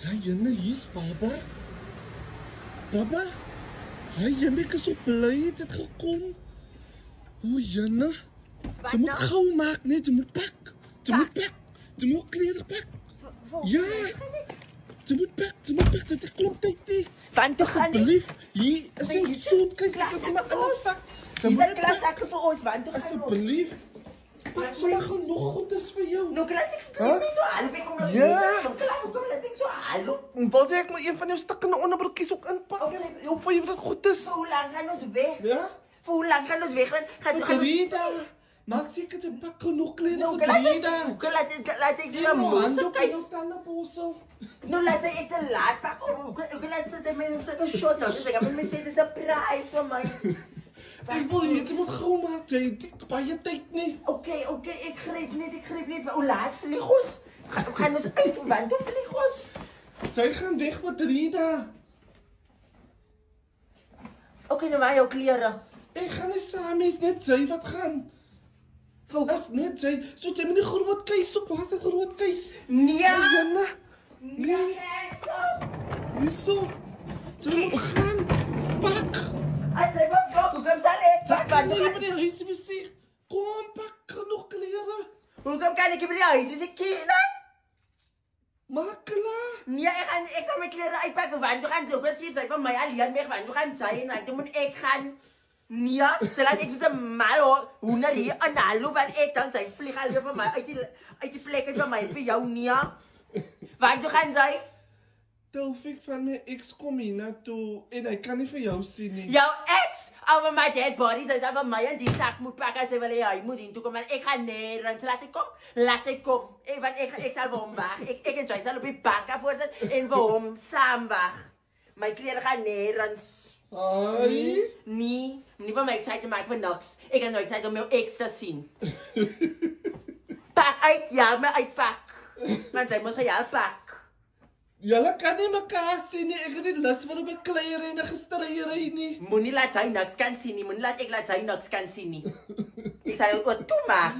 Hi, Jenne, hier's Baba. Baba? Hi, Jenne, ek is so bly het gekom. O, Jenne. Jy moet gou maak, nee, jy moet pak. Jy moet pak. Jy moet klere pak. Ja. Jy moet pak, dit klop tyd nie. Want toe gaan nie. Asseblief, hier is 'n soetkies, ek het maar alles. Dis 'n glasakke vir ons, want toe gaan asseblief. Pak sommer genoeg goed is vir jou. Nou kry ek nie so half ek kom nog nie. Kom laat ek so half. Wil jy ek moet een van jou stukkende onderbroekies ook inpak? Jou favorite goed is. Hoe lank gaan ons weg? Ja? Voor hoe lang gaan ons weg? Gaan ons maak seker jy pak genoeg klere vir Rita. Laat ek so mooi kyk staan op hossel. Nou laat ek te laat pak. Hoe laat sy my op so 'n shot nou. Dis ek moet my sê dis 'n prys vir my. Ek wil jy moet gou maak, jy het baie tyd nie. Okay, ek gryp net. Hoe laat vlieg ons? Gaan ons uit want hoe vlieg ons? Sy gaan weg met Rita. Okay, nou maar jou klere. Ek gaan nie saam is net sy wat gaan. As net sy, so jy moet nie groot keis op, was 'n groot keis. Nee. Jenne. Nee. So. Jy moet gaan. Pak. As jy wat blok, hoe kom sal ek pak? Want jy moet die huis bestuur. Kom pak genoeg klere. Hoe kom kan ek by die huis? Dis ek ken. Maak klaar. Nee, ek sal my klere uitpak, want jy gaan so presies sy van my alleen weg, want jy gaan sy en dan moet ek gaan. Nee, laat ek so mal hoender hier aan hallo want ek dan sy vlieg al weer vir my uit die plek uit vir my vir jou nee. Want jy gaan sy Taufik van my ex kom hier na toe en hy kan nie vir jou sien nie. Jou ex? Over my dead body, sy sê van my en die sak moet pak as sy wil hy moet in toe kom maar ek gaan nêrens laat ek kom. Want ek sal vir hom wag. Ek en jy sal op die bank afvoorsit en vir hom saam wag. My klere gaan nêrens. Ai. Nee, nie van my excited maak vir niks. Ek is nou excited om jou ex te sien. Pak uit, ja, my uitpak. Want sy moet gehelp pak. Julle kan nie mekaar sien nie. Ek het nie lus vir 'n bekleier en 'n gestryery nie. Moenie laat hy niks kan sien nie. Moenie laat ek laat hy niks kan sien nie. Ek sal jou toe maak.